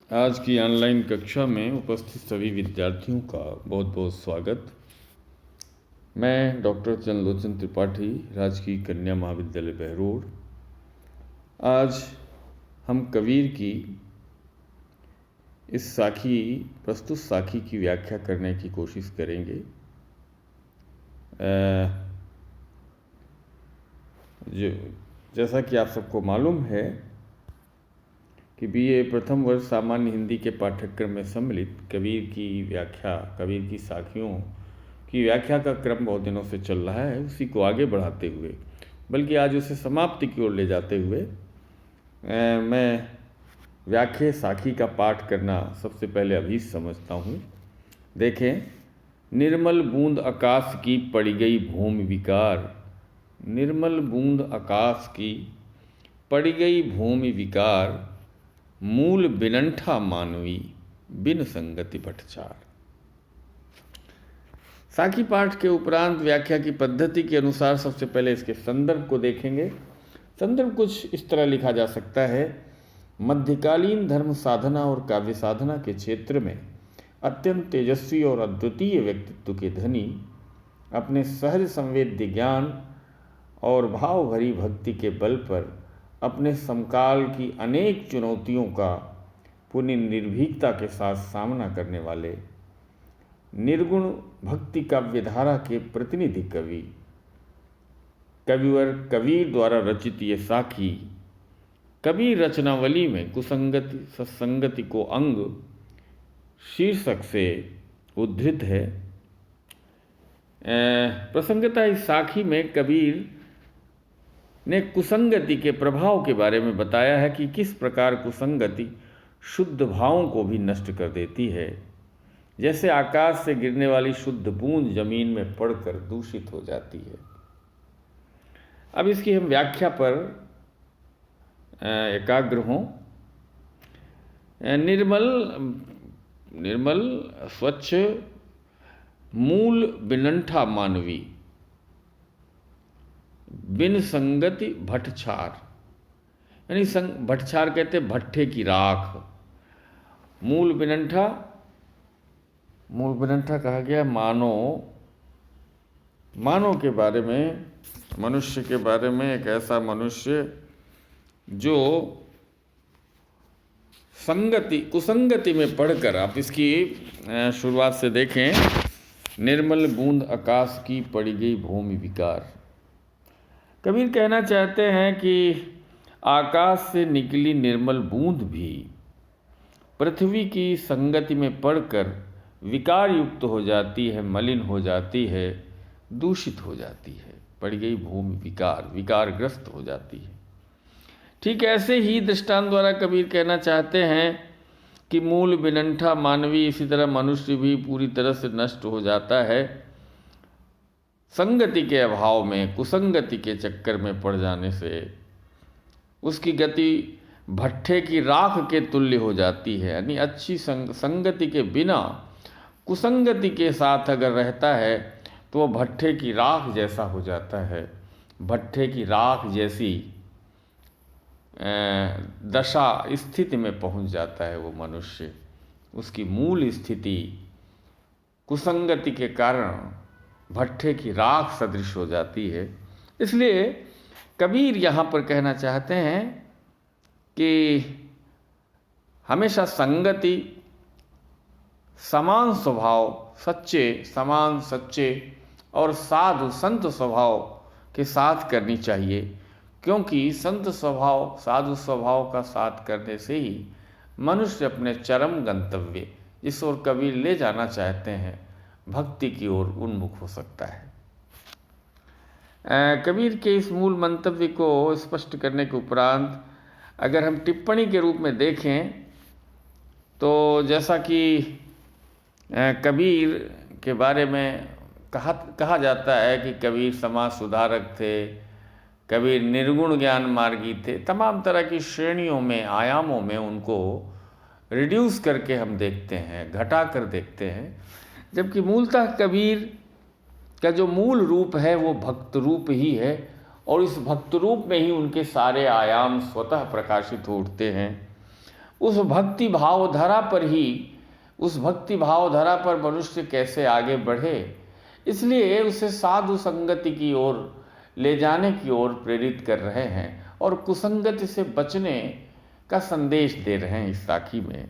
आज की ऑनलाइन कक्षा में उपस्थित सभी विद्यार्थियों का बहुत बहुत स्वागत। मैं डॉक्टर चंद्रलोचन त्रिपाठी, राजकीय कन्या महाविद्यालय बहरोड। आज हम कबीर की इस प्रस्तुत साखी की व्याख्या करने की कोशिश करेंगे। जैसा कि आप सबको मालूम है कि BA प्रथम वर्ष सामान्य हिंदी के पाठ्यक्रम में सम्मिलित कबीर की साखियों की व्याख्या का क्रम बहुत दिनों से चल रहा है। उसी को आगे बढ़ाते हुए, बल्कि आज उसे समाप्ति की ओर ले जाते हुए मैं व्याख्या साखी का पाठ करना सबसे पहले अभी समझता हूँ। देखें, निर्मल बूंद आकाश की पड़ गई भूमि विकार। निर्मल बूंद आकाश की पड़ गई भूमि विकार, मूल बिनंठा मानवी बिन संगति भटचार। साखी पाठ के उपरांत व्याख्या की पद्धति के अनुसार सबसे पहले इसके संदर्भ को देखेंगे। संदर्भ कुछ इस तरह लिखा जा सकता है: मध्यकालीन धर्म साधना और काव्य साधना के क्षेत्र में अत्यंत तेजस्वी और अद्वितीय व्यक्तित्व के धनी, अपने सहज संवेद्य ज्ञान और भाव भरी भक्ति के बल पर अपने समकाल की अनेक चुनौतियों का पूरी निर्भीकता के साथ सामना करने वाले निर्गुण भक्ति काव्यधारा के प्रतिनिधि कविवर कबीर द्वारा रचित ये साखी कबीर रचनावली में कुसंगति सत्संगति को अंग शीर्षक से उद्धृत है। प्रसंगतः इस साखी में कबीर ने कुसंगति के प्रभाव के बारे में बताया है कि किस प्रकार कुसंगति शुद्ध भावों को भी नष्ट कर देती है, जैसे आकाश से गिरने वाली शुद्ध बूंद जमीन में पड़कर दूषित हो जाती है। अब इसकी हम व्याख्या पर एकाग्र हों। निर्मल स्वच्छ मूल बिनंठा मानवी बिन संगति भटछार, यानी भटछार कहते भट्ठे की राख। मूल बिनंठा कहा गया मानव के बारे में, मनुष्य के बारे में। एक ऐसा मनुष्य जो कुसंगति में पढ़कर, आप इसकी शुरुआत से देखें, निर्मल बूंद आकाश की पड़ गई भूमि विकार। कबीर कहना चाहते हैं कि आकाश से निकली निर्मल बूंद भी पृथ्वी की संगति में पड़कर विकार युक्त हो जाती है, मलिन हो जाती है, दूषित हो जाती है। पड़ गई भूमि विकारग्रस्त हो जाती है। ठीक ऐसे ही दृष्टांत द्वारा कबीर कहना चाहते हैं कि मूल बिनंठा मानवी, इसी तरह मनुष्य भी पूरी तरह से नष्ट हो जाता है संगति के अभाव में, कुसंगति के चक्कर में पड़ जाने से। उसकी गति भट्ठे की राख के तुल्य हो जाती है, यानी अच्छी संगति के बिना कुसंगति के साथ अगर रहता है तो वो भट्ठे की राख जैसा हो जाता है। भट्ठे की राख जैसी दशा स्थिति में पहुंच जाता है वो मनुष्य। उसकी मूल स्थिति कुसंगति के कारण भट्ठे की राख सदृश हो जाती है। इसलिए कबीर यहाँ पर कहना चाहते हैं कि हमेशा संगति समान स्वभाव, समान सच्चे और साधु संत स्वभाव के साथ करनी चाहिए, क्योंकि संत स्वभाव, साधु स्वभाव का साथ करने से ही मनुष्य अपने चरम गंतव्य, जिस ओर कबीर ले जाना चाहते हैं, भक्ति की ओर उन्मुख हो सकता है। कबीर के इस मूल मंतव्य को स्पष्ट करने के उपरांत अगर हम टिप्पणी के रूप में देखें तो जैसा कि कबीर के बारे में कहा जाता है कि कबीर समाज सुधारक थे, कबीर निर्गुण ज्ञान मार्गी थे। तमाम तरह की श्रेणियों में, आयामों में उनको रिड्यूस करके हम देखते हैं, घटा कर देखते हैं, जबकि मूलतः कबीर का जो मूल रूप है वो भक्त रूप ही है, और इस भक्त रूप में ही उनके सारे आयाम स्वतः प्रकाशित हो उठते हैं। उस भक्ति भावधारा पर मनुष्य कैसे आगे बढ़े, इसलिए उसे साधु संगति की ओर ले जाने की ओर प्रेरित कर रहे हैं और कुसंगति से बचने का संदेश दे रहे हैं इस साखी में।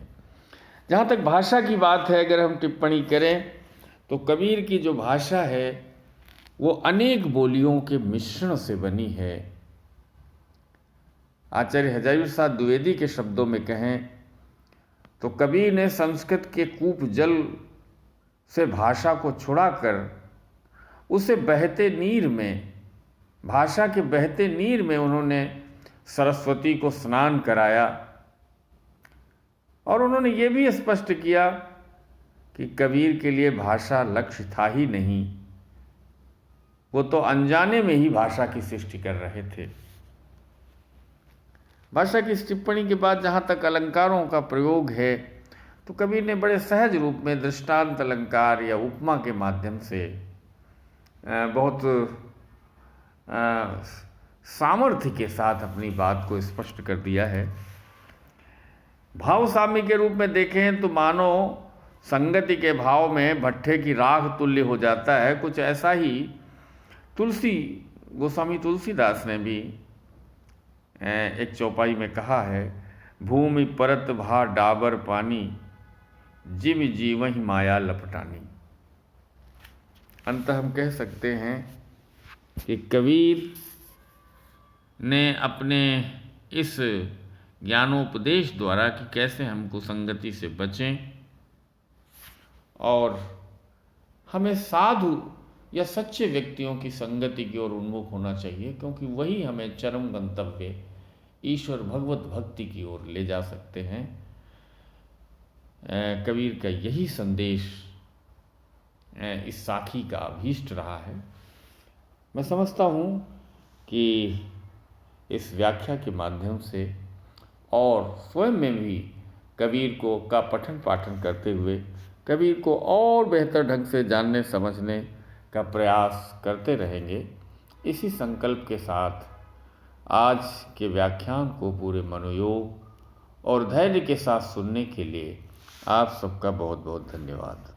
जहाँ तक भाषा की बात है, अगर हम टिप्पणी करें तो कबीर की जो भाषा है वो अनेक बोलियों के मिश्रण से बनी है। आचार्य हजारी प्रसाद द्विवेदी के शब्दों में कहें तो कबीर ने संस्कृत के कूप जल से भाषा को छुड़ाकर उसे बहते नीर में, भाषा के बहते नीर में उन्होंने सरस्वती को स्नान कराया। और उन्होंने ये भी स्पष्ट किया कि कबीर के लिए भाषा लक्ष्य था ही नहीं, वो तो अनजाने में ही भाषा की सृष्टि कर रहे थे। भाषा की इस टिप्पणी के बाद जहाँ तक अलंकारों का प्रयोग है तो कबीर ने बड़े सहज रूप में दृष्टांत अलंकार या उपमा के माध्यम से बहुत सामर्थ्य के साथ अपनी बात को स्पष्ट कर दिया है। भाव साम्य के रूप में देखें तो मानो संगति के भाव में भट्ठे की राख तुल्य हो जाता है। कुछ ऐसा ही गोस्वामी तुलसीदास ने भी एक चौपाई में कहा है, भूमि परत भा डाबर पानी, जिम जीवहि माया लपटानी। अंत हम कह सकते हैं कि कबीर ने अपने इस ज्ञानोपदेश द्वारा कि कैसे हम कुसंगति से बचें और हमें साधु या सच्चे व्यक्तियों की संगति की ओर उन्मुख होना चाहिए, क्योंकि वही हमें चरम गंतव्य ईश्वर भगवत भक्ति की ओर ले जा सकते हैं। कबीर का यही संदेश इस साखी का अभीष्ट रहा है। मैं समझता हूँ कि इस व्याख्या के माध्यम से और स्वयं में भी कबीर का पठन पाठन करते हुए कबीर को और बेहतर ढंग से जानने समझने का प्रयास करते रहेंगे। इसी संकल्प के साथ आज के व्याख्यान को पूरे मनोयोग और धैर्य के साथ सुनने के लिए आप सबका बहुत बहुत धन्यवाद।